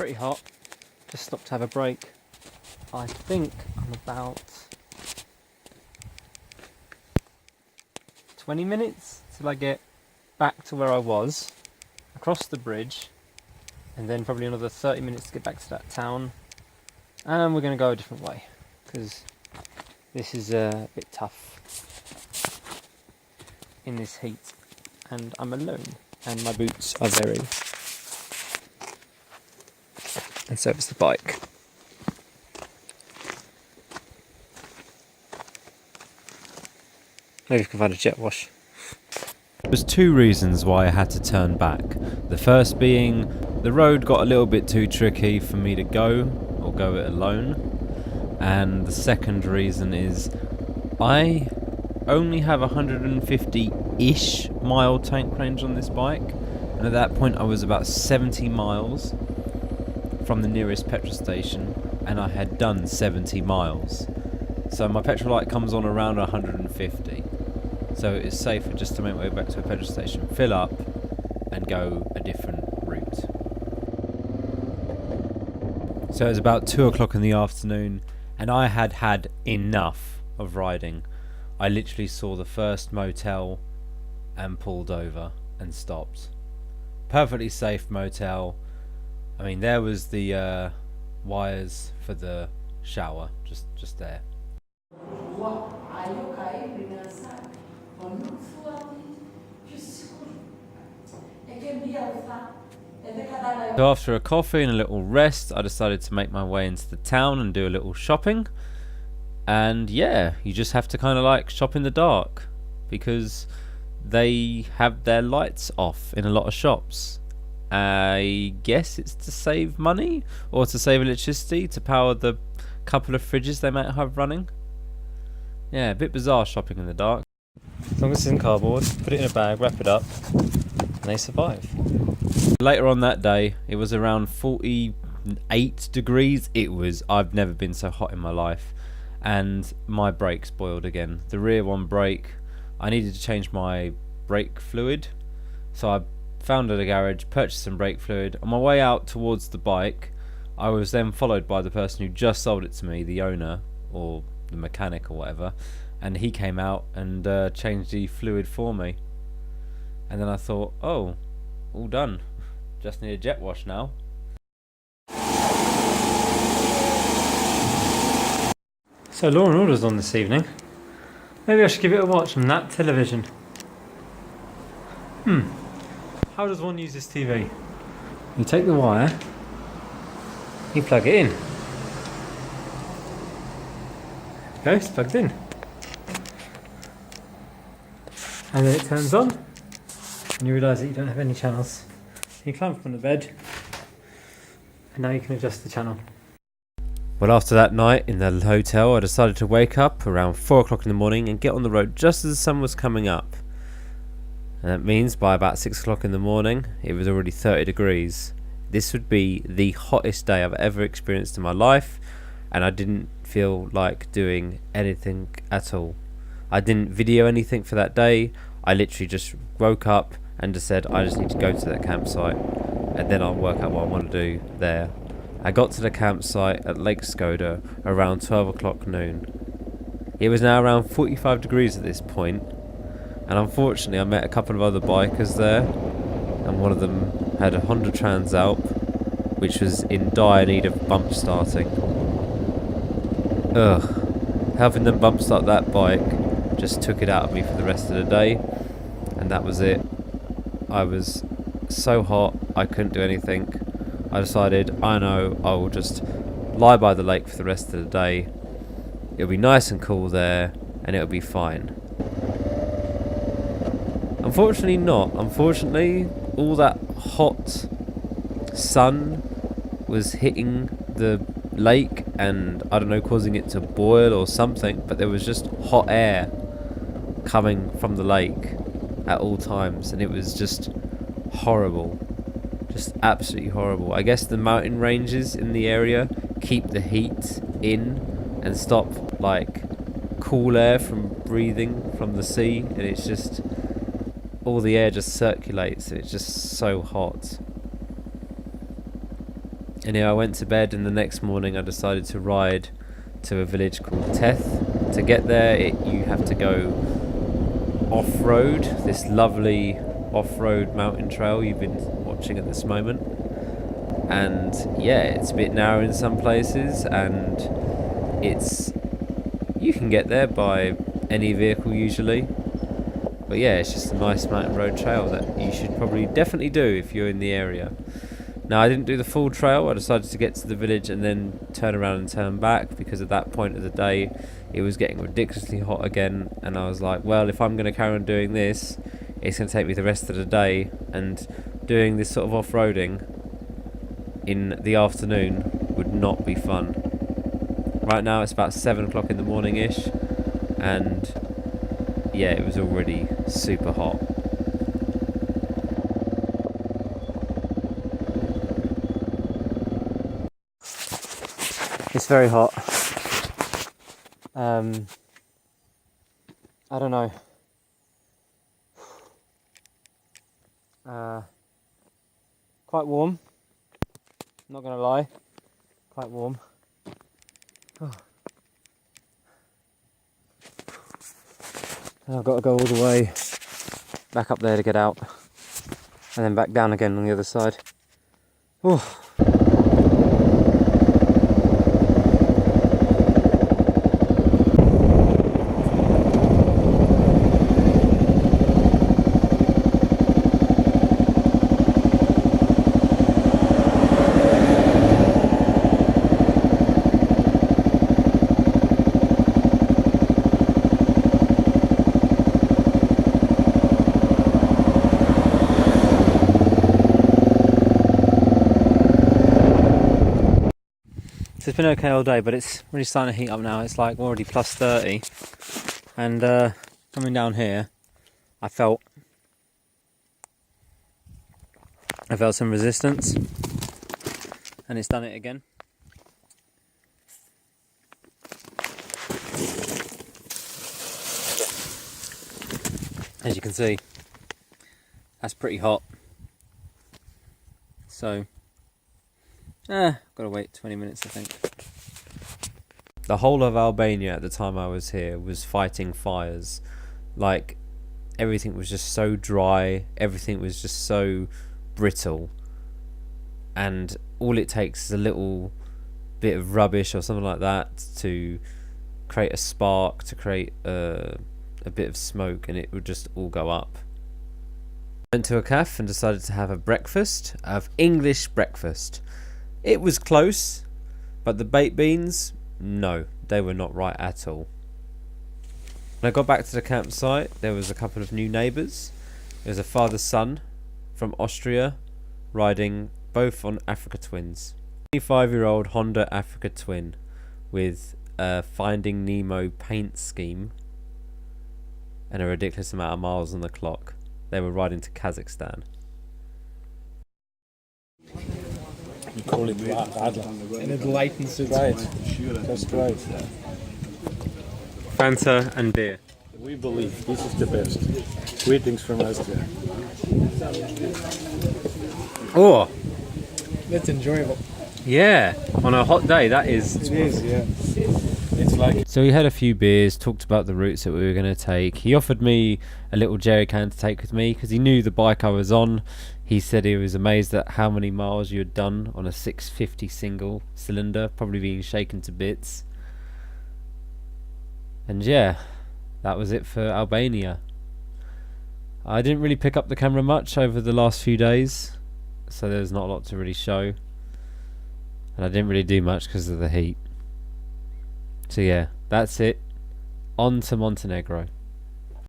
pretty hot. Just stopped to have a break. I think I'm about 20 minutes till I get back to where I was, across the bridge, and then probably another 30 minutes to get back to that town. And we're going to go a different way, because this is a bit tough in this heat, and I'm alone, and my boots are very... And so is the bike. Maybe we can find a jet wash. There's two reasons why I had to turn back. The first being the road got a little bit too tricky for me to go, or go it alone. And the second reason is I only have 150-ish mile tank range on this bike. And at that point I was about 70 miles from the nearest petrol station, and I had done 70 miles. So my petrol light comes on around 150. So it's safer just to make my way back to a petrol station, fill up, and go a different route. So it was about 2 o'clock in the afternoon, and I had had enough of riding. I literally saw the first motel and pulled over and stopped. Perfectly safe motel. I mean, there was the wires for the shower just there. So after a coffee and a little rest, I decided to make my way into the town and do a little shopping. And yeah, you just have to kind of like shop in the dark, because they have their lights off in a lot of shops. I guess it's to save money, or to save electricity to power the couple of fridges they might have running. Yeah, a bit bizarre shopping in the dark. As long as it's in cardboard, put it in a bag, wrap it up, and they survive. Later on that day, it was around 48 degrees. I've never been so hot in my life. And my brake spoiled again. The rear one brake, I needed to change my brake fluid. So I found at a garage, purchased some brake fluid. On my way out towards the bike, I was then followed by the person who just sold it to me, the owner, or the mechanic or whatever. And he came out and changed the fluid for me. And then I thought, oh, all done. Just need a jet wash now. So Law and Order's on this evening. Maybe I should give it a watch on that television. How does one use this TV? You take the wire, you plug it in. There you go, it's plugged in. And then it turns on, and you realise that you don't have any channels. You climb from the bed, and now you can adjust the channel. Well, after that night in the hotel, I decided to wake up around 4 o'clock in the morning and get on the road just as the sun was coming up. And that means by about 6 o'clock in the morning, it was already 30 degrees. This would be the hottest day I've ever experienced in my life, and I didn't feel like doing anything at all. I didn't video anything for that day. I literally just woke up and just said, I just need to go to that campsite, and then I'll work out what I want to do there. I got to the campsite at Lake Skoda around 12 o'clock noon. It was now around 45 degrees at this point, and unfortunately I met a couple of other bikers there, and one of them had a Honda Trans Alp, which was in dire need of bump starting. Helping them bump start that bike just took it out of me for the rest of the day, and that was it. I was so hot I couldn't do anything. I decided, I know, I will just lie by the lake for the rest of the day. It'll be nice and cool there, and it'll be fine. Unfortunately not. Unfortunately, all that hot sun was hitting the lake and, I don't know, causing it to boil or something, but there was just hot air coming from the lake at all times, and it was just horrible. Just absolutely horrible. I guess the mountain ranges in the area keep the heat in and stop like cool air from breathing from the sea, and it's just all the air just circulates and it's just so hot. Anyway, I went to bed, and the next morning I decided to ride to a village called Theth. To get there, you have to go off-road, this lovely off-road mountain trail you've been watching at this moment. And yeah, it's a bit narrow in some places, and you can get there by any vehicle usually. But yeah, it's just a nice mountain road trail that you should probably definitely do if you're in the area. Now, I didn't do the full trail. I decided to get to the village and then turn around and turn back, because at that point of the day it was getting ridiculously hot again, and I was like, well, if I'm going to carry on doing this, it's going to take me the rest of the day, and doing this sort of off-roading in the afternoon would not be fun. Right now it's about 7 o'clock in the morning-ish, and yeah, it was already super hot. It's very hot. I don't know. Quite warm. Not gonna lie. Quite warm. And I've got to go all the way back up there to get out, and then back down again on the other side. Oh. So it's been okay all day, but it's really starting to heat up now. It's like already plus 30, and coming down here, I felt some resistance, and it's done it again. As you can see, that's pretty hot. So gotta wait 20 minutes, I think. The whole of Albania at the time I was here was fighting fires. Like, everything was just so dry, everything was just so brittle, and all it takes is a little bit of rubbish or something like that to create a spark, to create a bit of smoke, and it would just all go up. Went to a cafe and decided to have a breakfast, English breakfast. It was close, but the baked beans, no, they were not right at all. When I got back to the campsite, there was a couple of new neighbours. There was a father-son from Austria riding both on Africa Twins. 25-year-old Honda Africa Twin with a Finding Nemo paint scheme and a ridiculous amount of miles on the clock. They were riding to Kazakhstan. We call it Radler. And it lightens it. Right. That's right. Fanta and beer. We believe this is the best. Greetings from Austria. Oh, That's enjoyable. yeah. On a hot day, that is. It is, yeah. It's like So we had a few beers, talked about the routes that we were going to take. He offered me a little jerry can to take with me because he knew the bike I was on. He said he was amazed at how many miles you had done on a 650 single cylinder, probably being shaken to bits. And yeah, that was it for Albania. I didn't really pick up the camera much over the last few days, so there's not a lot to really show. And I didn't really do much because of the heat. So yeah, that's it. On to Montenegro.